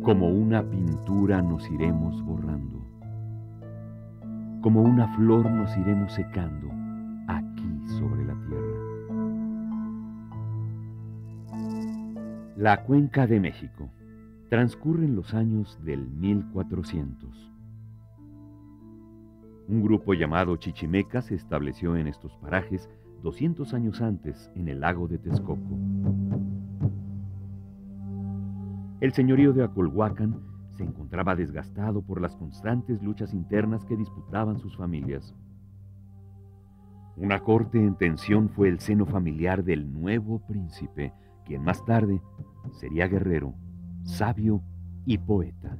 Como una pintura nos iremos borrando, como una flor nos iremos secando aquí sobre la tierra. La Cuenca de México. Transcurren los años del 1400. Un grupo llamado Chichimecas se estableció en estos parajes 200 años antes, en el lago de Texcoco. El señorío de Acolhuacan se encontraba desgastado por las constantes luchas internas que disputaban sus familias. Una corte en tensión fue el seno familiar del nuevo príncipe, quien más tarde sería guerrero, sabio y poeta.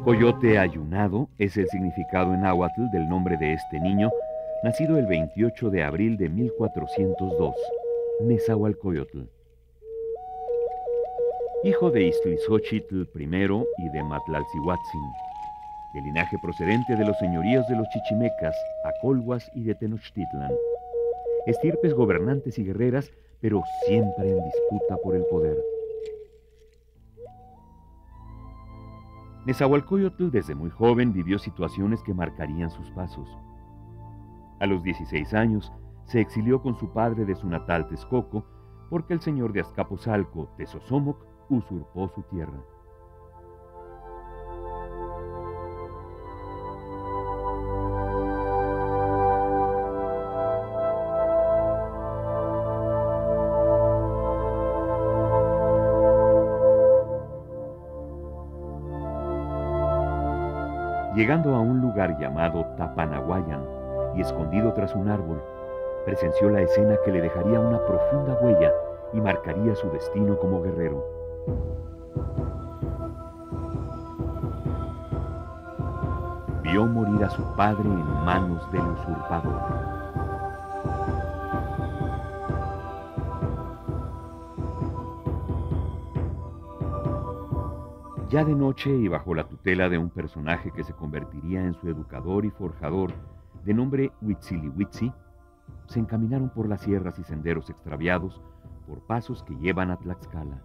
Coyote Ayunado es el significado en náhuatl del nombre de este niño, nacido el 28 de abril de 1402, Nezahualcóyotl. Hijo de Iztlizóchitl I y de Matlalcihuatzin, de linaje procedente de los señoríos de los Chichimecas, Acolhuas y de Tenochtitlan. Estirpes gobernantes y guerreras, pero siempre en disputa por el poder. Nezahualcóyotl desde muy joven vivió situaciones que marcarían sus pasos. A los 16 años se exilió con su padre de su natal Texcoco porque el señor de Azcapotzalco, Tezosomoc, usurpó su tierra. Llegando a un lugar llamado Tapanahuayan y escondido tras un árbol, presenció la escena que le dejaría una profunda huella y marcaría su destino como guerrero. Vio morir a su padre en manos del usurpador. Ya de noche y bajo la tutela de un personaje que se convertiría en su educador y forjador, de nombre Huitzilihuitzi, se encaminaron por las sierras y senderos extraviados, por pasos que llevan a Tlaxcala.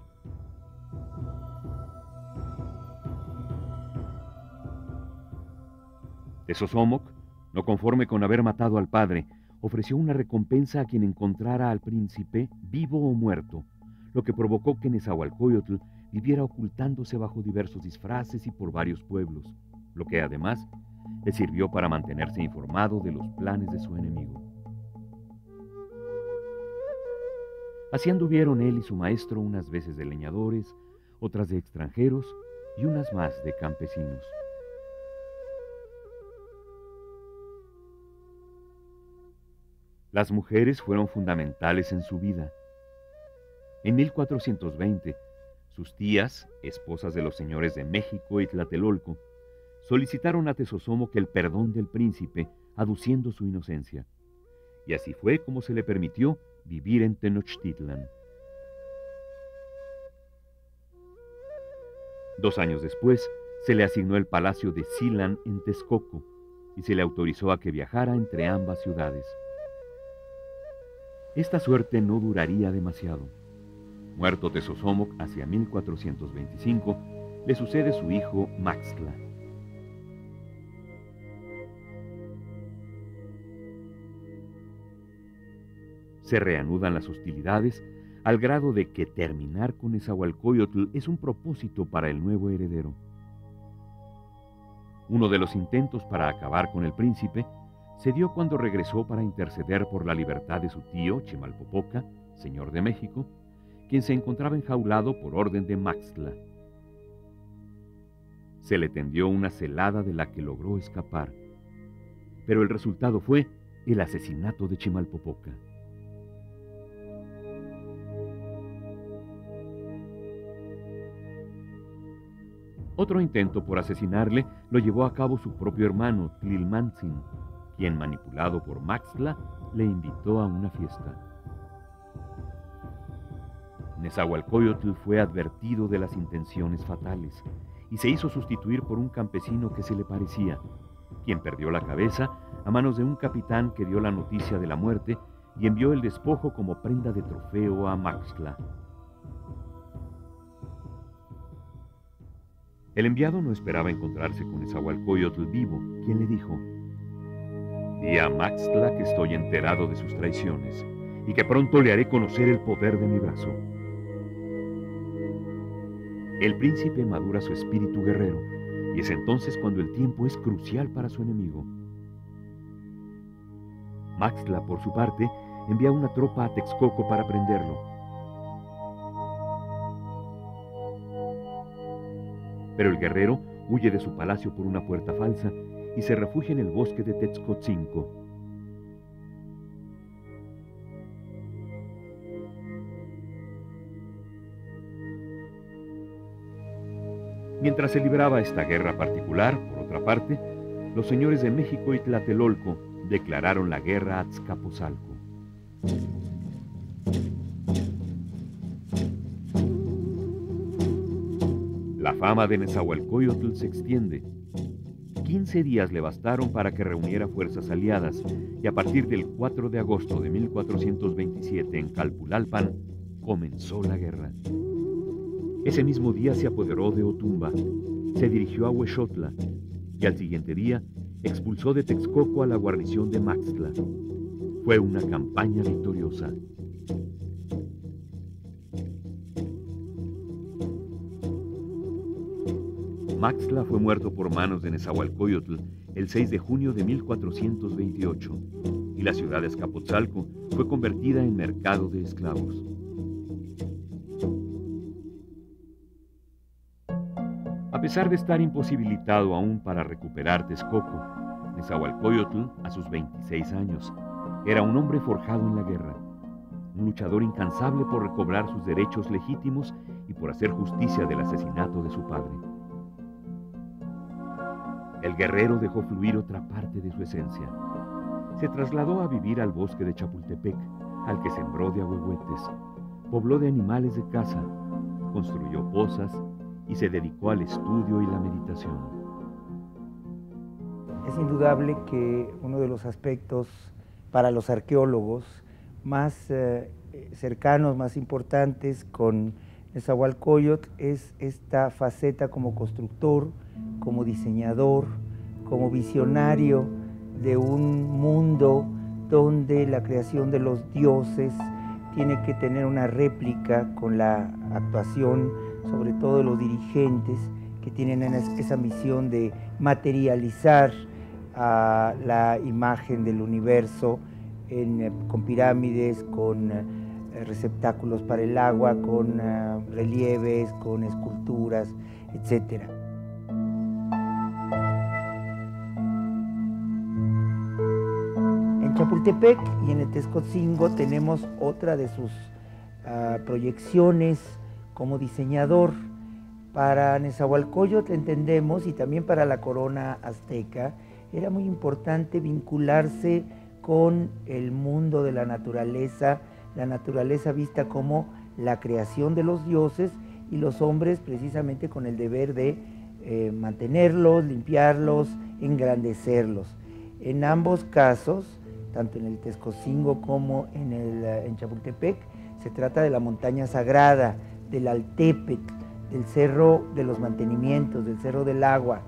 Tezosomoc, no conforme con haber matado al padre, ofreció una recompensa a quien encontrara al príncipe vivo o muerto, lo que provocó que Nezahualcóyotl viviera ocultándose bajo diversos disfraces y por varios pueblos, lo que además le sirvió para mantenerse informado de los planes de su enemigo. Así anduvieron él y su maestro unas veces de leñadores, otras de extranjeros y unas más de campesinos. Las mujeres fueron fundamentales en su vida. En 1420, sus tías, esposas de los señores de México y Tlatelolco, solicitaron a Tezosomoc el perdón del príncipe, aduciendo su inocencia. Y así fue como se le permitió vivir en Tenochtitlan. 2 años después, se le asignó el palacio de Silan en Texcoco y se le autorizó a que viajara entre ambas ciudades. Esta suerte no duraría demasiado. Muerto Tezosomoc hacia 1425, le sucede su hijo Maxtla. Se reanudan las hostilidades al grado de que terminar con Nezahualcóyotl es un propósito para el nuevo heredero. Uno de los intentos para acabar con el príncipe se dio cuando regresó para interceder por la libertad de su tío Chimalpopoca, señor de México, quien se encontraba enjaulado por orden de Maxtla. Se le tendió una celada de la que logró escapar, pero el resultado fue el asesinato de Chimalpopoca. Otro intento por asesinarle lo llevó a cabo su propio hermano, Tlilmantzin, quien, manipulado por Maxtla, le invitó a una fiesta. Nezahualcóyotl fue advertido de las intenciones fatales y se hizo sustituir por un campesino que se le parecía, quien perdió la cabeza a manos de un capitán que dio la noticia de la muerte y envió el despojo como prenda de trofeo a Maxtla. El enviado no esperaba encontrarse con Nezahualcóyotl vivo, quien le dijo: «Di a Maxtla que estoy enterado de sus traiciones y que pronto le haré conocer el poder de mi brazo». El príncipe madura su espíritu guerrero, y es entonces cuando el tiempo es crucial para su enemigo. Maxtla, por su parte, envía una tropa a Texcoco para prenderlo. Pero el guerrero huye de su palacio por una puerta falsa y se refugia en el bosque de Texcotzinco. Mientras se libraba esta guerra particular, por otra parte, los señores de México y Tlatelolco declararon la guerra a Azcapotzalco. La fama de Nezahualcóyotl se extiende. 15 días le bastaron para que reuniera fuerzas aliadas, y a partir del 4 de agosto de 1427 en Calpulalpan comenzó la guerra. Ese mismo día se apoderó de Otumba, se dirigió a Huexotla y al siguiente día expulsó de Texcoco a la guarnición de Maxtla. Fue una campaña victoriosa. Maxtla fue muerto por manos de Nezahualcóyotl el 6 de junio de 1428 y la ciudad de Azcapotzalco fue convertida en mercado de esclavos. A pesar de estar imposibilitado aún para recuperar Texcoco, Nezahualcóyotl, a sus 26 años, era un hombre forjado en la guerra, un luchador incansable por recobrar sus derechos legítimos y por hacer justicia del asesinato de su padre. El guerrero dejó fluir otra parte de su esencia. Se trasladó a vivir al bosque de Chapultepec, al que sembró de ahuehuetes, pobló de animales de caza, construyó pozas y se dedicó al estudio y la meditación. Es indudable que uno de los aspectos para los arqueólogos más cercanos, más importantes con Nezahualcóyotl es esta faceta como constructor, como diseñador, como visionario de un mundo donde la creación de los dioses tiene que tener una réplica con la actuación, sobre todo de los dirigentes que tienen esa misión de materializar la imagen del universo con pirámides, con receptáculos para el agua, con relieves, con esculturas, etc. En Chapultepec y en el Texcotzingo tenemos otra de sus proyecciones como diseñador. Para Nezahualcóyotl entendemos, y también para la corona azteca, era muy importante vincularse con el mundo de la naturaleza vista como la creación de los dioses y los hombres precisamente con el deber de mantenerlos, limpiarlos, engrandecerlos. En ambos casos, tanto en el Texcotzingo como en Chapultepec, se trata de la montaña sagrada, del Altépetl, del Cerro de los Mantenimientos, del Cerro del Agua.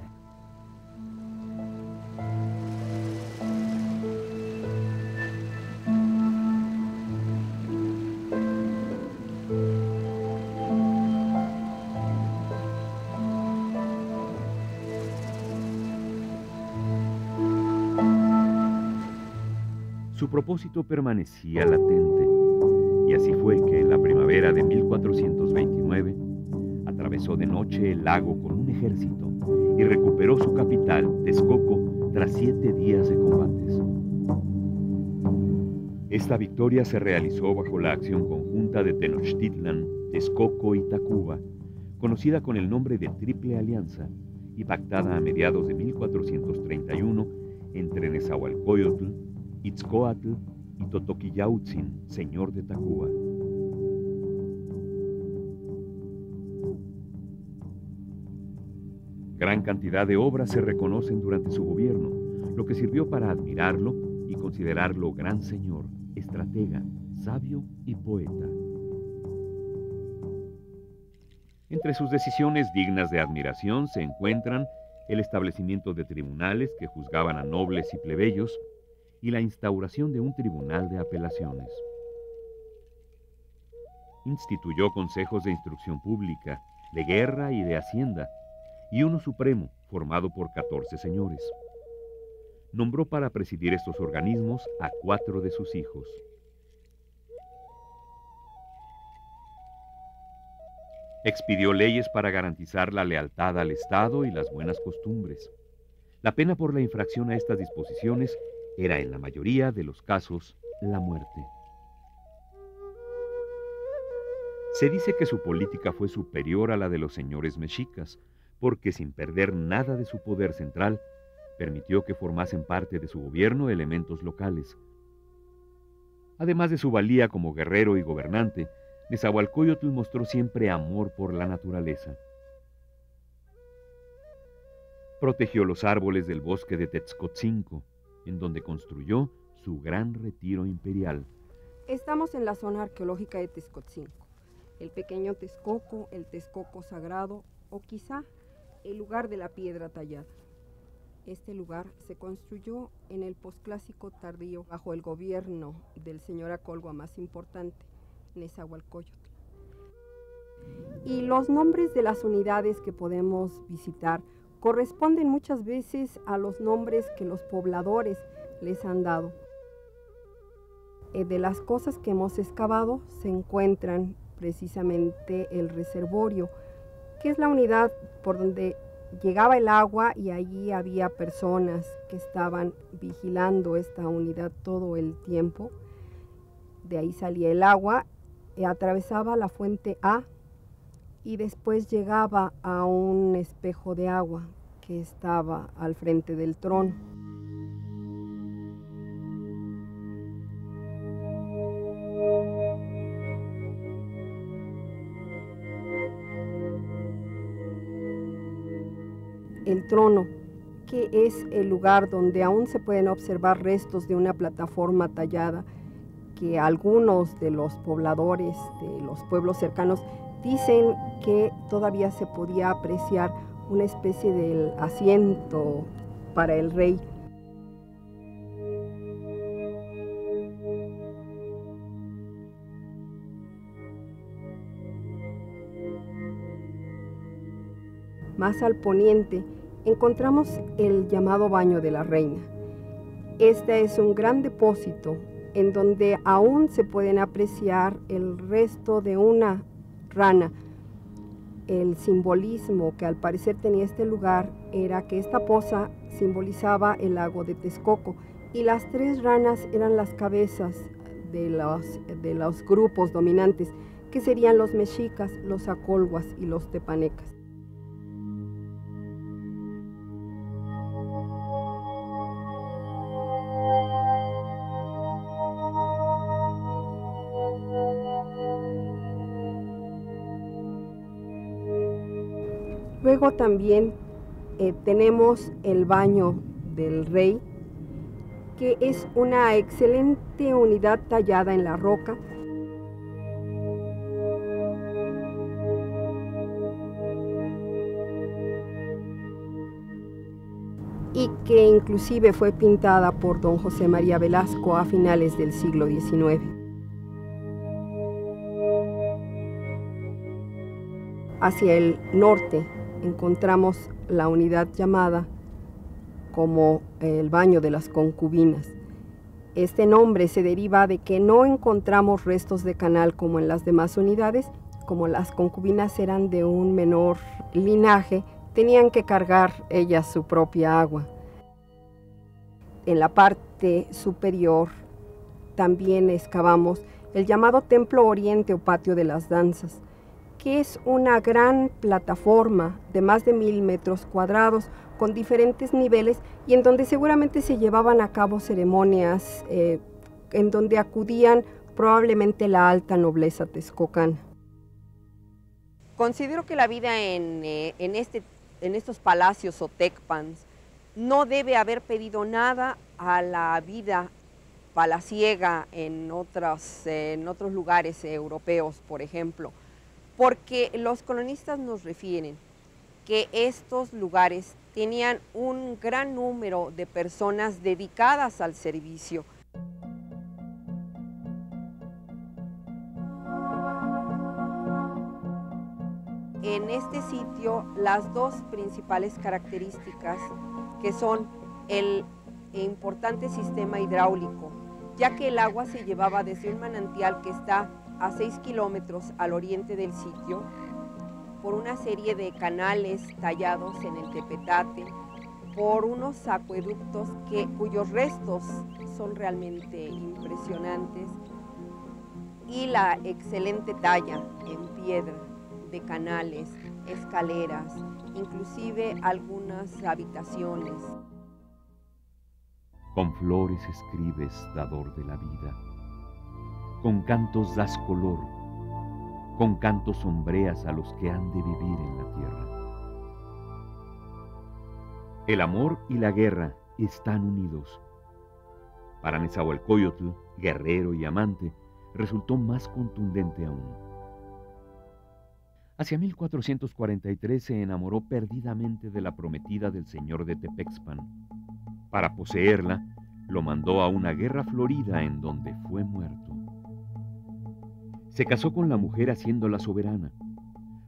Su propósito permanecía latente, y así fue que en la primavera de 1429 atravesó de noche el lago con un ejército y recuperó su capital, Texcoco, tras 7 días de combates. Esta victoria se realizó bajo la acción conjunta de Tenochtitlan, Texcoco y Tacuba, conocida con el nombre de Triple Alianza y pactada a mediados de 1431 entre Nezahualcóyotl, Itzcoatl y Totoquillautzin, señor de Tacuba. Gran cantidad de obras se reconocen durante su gobierno, lo que sirvió para admirarlo y considerarlo gran señor, estratega, sabio y poeta. Entre sus decisiones dignas de admiración se encuentran el establecimiento de tribunales que juzgaban a nobles y plebeyos y la instauración de un tribunal de apelaciones. Instituyó consejos de instrucción pública, de guerra y de hacienda, y uno supremo, formado por 14 señores. Nombró para presidir estos organismos a 4 de sus hijos. Expidió leyes para garantizar la lealtad al Estado y las buenas costumbres. La pena por la infracción a estas disposiciones era, en la mayoría de los casos, la muerte. Se dice que su política fue superior a la de los señores mexicas, porque sin perder nada de su poder central, permitió que formasen parte de su gobierno elementos locales. Además de su valía como guerrero y gobernante, Nezahualcóyotl mostró siempre amor por la naturaleza. Protegió los árboles del bosque de Texcotzinco, en donde construyó su gran retiro imperial. Estamos en la zona arqueológica de Texcotzinco, el pequeño Texcoco, el Texcoco sagrado, o quizá el lugar de la piedra tallada. Este lugar se construyó en el posclásico tardío bajo el gobierno del señor Acolhua más importante, Nezahualcóyotl. Y los nombres de las unidades que podemos visitar corresponden muchas veces a los nombres que los pobladores les han dado. De las cosas que hemos excavado se encuentran precisamente el reservorio, que es la unidad por donde llegaba el agua y allí había personas que estaban vigilando esta unidad todo el tiempo. De ahí salía el agua, atravesaba la fuente A y después llegaba a un espejo de agua que estaba al frente del trono. El trono, que es el lugar donde aún se pueden observar restos de una plataforma tallada, que algunos de los pobladores de los pueblos cercanos dicen que todavía se podía apreciar una especie de asiento para el rey. Más al poniente encontramos el llamado Baño de la Reina. Este es un gran depósito en donde aún se pueden apreciar el resto de una rana. El simbolismo que al parecer tenía este lugar era que esta poza simbolizaba el lago de Texcoco y las 3 ranas eran las cabezas de los grupos dominantes, que serían los mexicas, los acolhuas y los tepanecas. Luego también tenemos el Baño del Rey, que es una excelente unidad tallada en la roca. Y que inclusive fue pintada por don José María Velasco a finales del siglo XIX. Hacia el norte encontramos la unidad llamada como el Baño de las Concubinas. Este nombre se deriva de que no encontramos restos de canal como en las demás unidades, como las concubinas eran de un menor linaje, tenían que cargar ellas su propia agua. En la parte superior también excavamos el llamado Templo Oriente o Patio de las Danzas, que es una gran plataforma de más de 1000 metros cuadrados con diferentes niveles y en donde seguramente se llevaban a cabo ceremonias en donde acudían probablemente la alta nobleza texcocana. Considero que la vida en estos palacios o tecpans no debe haber pedido nada a la vida palaciega en otros lugares europeos, por ejemplo, porque los colonistas nos refieren que estos lugares tenían un gran número de personas dedicadas al servicio. En este sitio, las dos principales características que son el importante sistema hidráulico, ya que el agua se llevaba desde un manantial que está a 6 kilómetros al oriente del sitio, por una serie de canales tallados en el tepetate, por unos acueductos cuyos restos son realmente impresionantes, y la excelente talla en piedra de canales, escaleras, inclusive algunas habitaciones. Con flores escribes, dador de la vida, con cantos das color, con cantos sombreas a los que han de vivir en la tierra. El amor y la guerra están unidos. Para Nezahualcóyotl, guerrero y amante, resultó más contundente aún. Hacia 1443 se enamoró perdidamente de la prometida del señor de Tepexpan. Para poseerla, lo mandó a una guerra florida en donde fue muerto. Se casó con la mujer haciéndola soberana.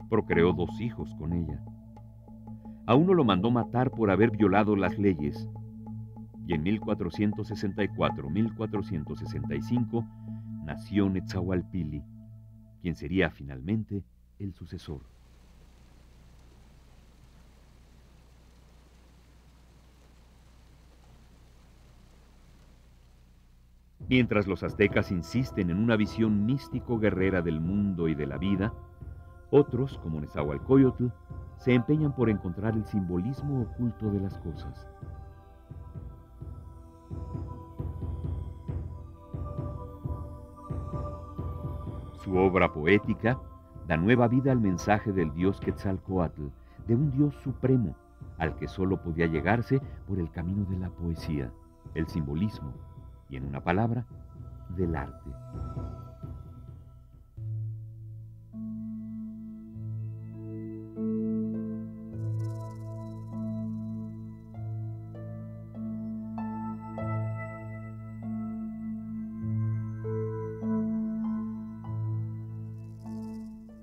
Procreó 2 hijos con ella. A uno lo mandó matar por haber violado las leyes. Y en 1464-1465 nació Netzahualpili, quien sería finalmente el sucesor. Mientras los aztecas insisten en una visión místico-guerrera del mundo y de la vida, otros, como Nezahualcóyotl, se empeñan por encontrar el simbolismo oculto de las cosas. Su obra poética da nueva vida al mensaje del dios Quetzalcóatl, de un dios supremo, al que solo podía llegarse por el camino de la poesía, el simbolismo, y en una palabra, del arte.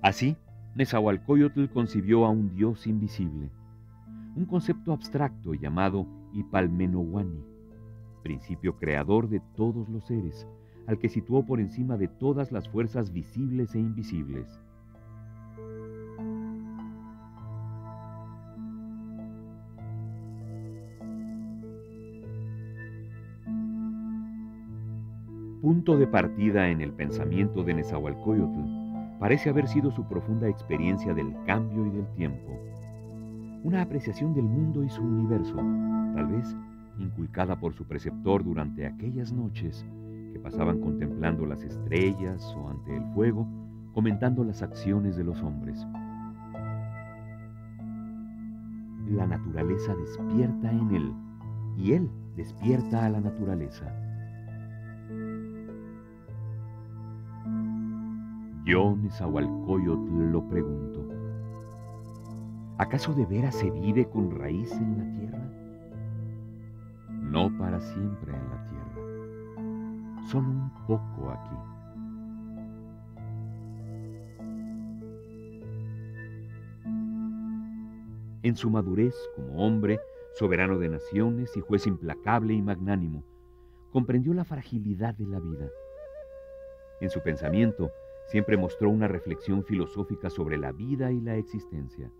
Así, Nezahualcóyotl concibió a un dios invisible, un concepto abstracto llamado Ipalmenowani, principio creador de todos los seres, al que situó por encima de todas las fuerzas visibles e invisibles. Punto de partida en el pensamiento de Nezahualcóyotl parece haber sido su profunda experiencia del cambio y del tiempo, una apreciación del mundo y su universo, tal vez inculcada por su preceptor durante aquellas noches que pasaban contemplando las estrellas o ante el fuego, comentando las acciones de los hombres. La naturaleza despierta en él, y él despierta a la naturaleza. Yo, Nezahualcóyotl, lo pregunto: ¿acaso de veras se vive con raíz en la tierra? No para siempre en la tierra, solo un poco aquí. En su madurez como hombre, soberano de naciones y juez implacable y magnánimo, comprendió la fragilidad de la vida. En su pensamiento, siempre mostró una reflexión filosófica sobre la vida y la existencia.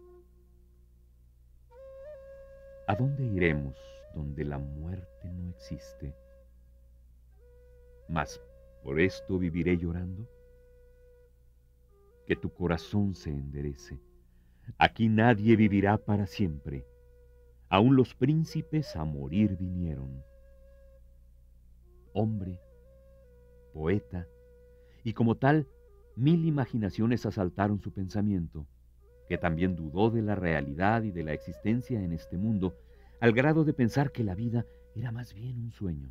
¿A dónde iremos donde la muerte no existe? Mas, ¿por esto viviré llorando? Que tu corazón se enderece. Aquí nadie vivirá para siempre. Aún los príncipes a morir vinieron. Hombre, poeta, y como tal, 1000 imaginaciones asaltaron su pensamiento, que también dudó de la realidad y de la existencia en este mundo, al grado de pensar que la vida era más bien un sueño.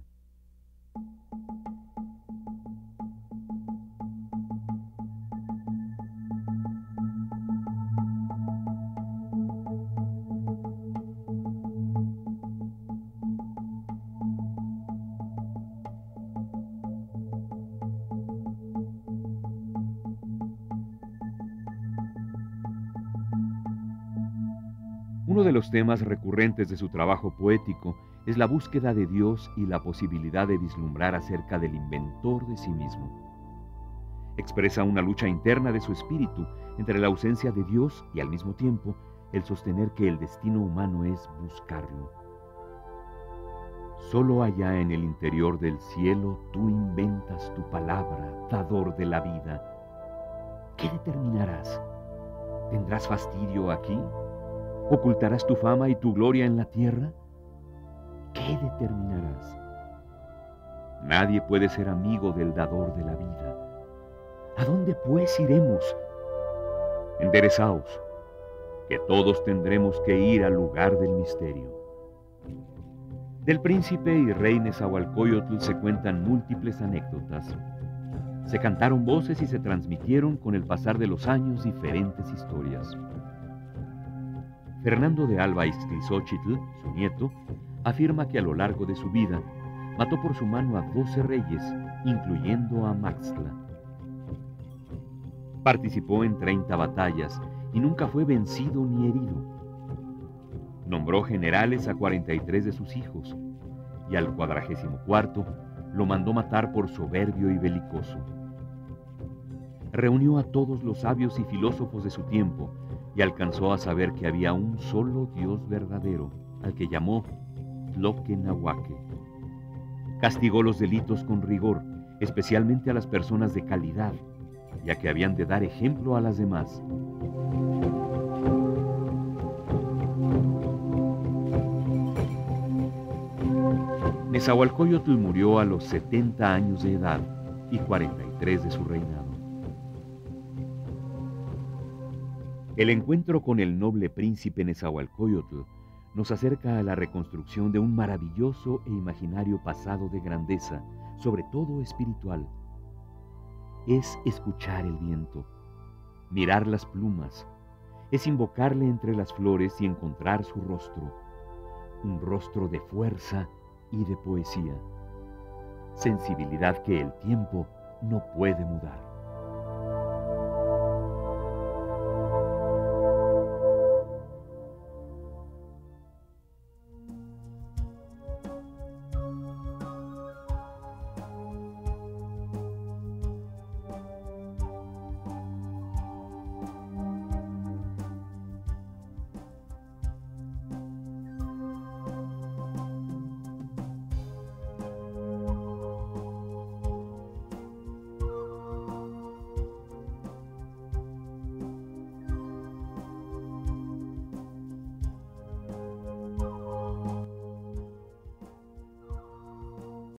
Uno de los temas recurrentes de su trabajo poético es la búsqueda de Dios y la posibilidad de vislumbrar acerca del inventor de sí mismo. Expresa una lucha interna de su espíritu entre la ausencia de Dios y al mismo tiempo el sostener que el destino humano es buscarlo. Solo allá en el interior del cielo tú inventas tu palabra, dador de la vida. ¿Qué determinarás? ¿Tendrás fastidio aquí? ¿Ocultarás tu fama y tu gloria en la tierra? ¿Qué determinarás? Nadie puede ser amigo del dador de la vida. ¿A dónde pues iremos? Enderezaos, que todos tendremos que ir al lugar del misterio. Del príncipe y rey Nezahualcóyotl se cuentan múltiples anécdotas. Se cantaron voces y se transmitieron con el pasar de los años diferentes historias. Fernando de Alba Ixtlilxóchitl, su nieto, afirma que a lo largo de su vida mató por su mano a 12 reyes, incluyendo a Maxtla. Participó en 30 batallas y nunca fue vencido ni herido. Nombró generales a 43 de sus hijos y al 44º lo mandó matar por soberbio y belicoso. Reunió a todos los sabios y filósofos de su tiempo y alcanzó a saber que había un solo Dios verdadero, al que llamó Tloquenahuaque. Castigó los delitos con rigor, especialmente a las personas de calidad, ya que habían de dar ejemplo a las demás. Nezahualcóyotl murió a los 70 años de edad y 43 de su reinado. El encuentro con el noble príncipe Nezahualcóyotl nos acerca a la reconstrucción de un maravilloso e imaginario pasado de grandeza, sobre todo espiritual. Es escuchar el viento, mirar las plumas, es invocarle entre las flores y encontrar su rostro, un rostro de fuerza y de poesía, sensibilidad que el tiempo no puede mudar.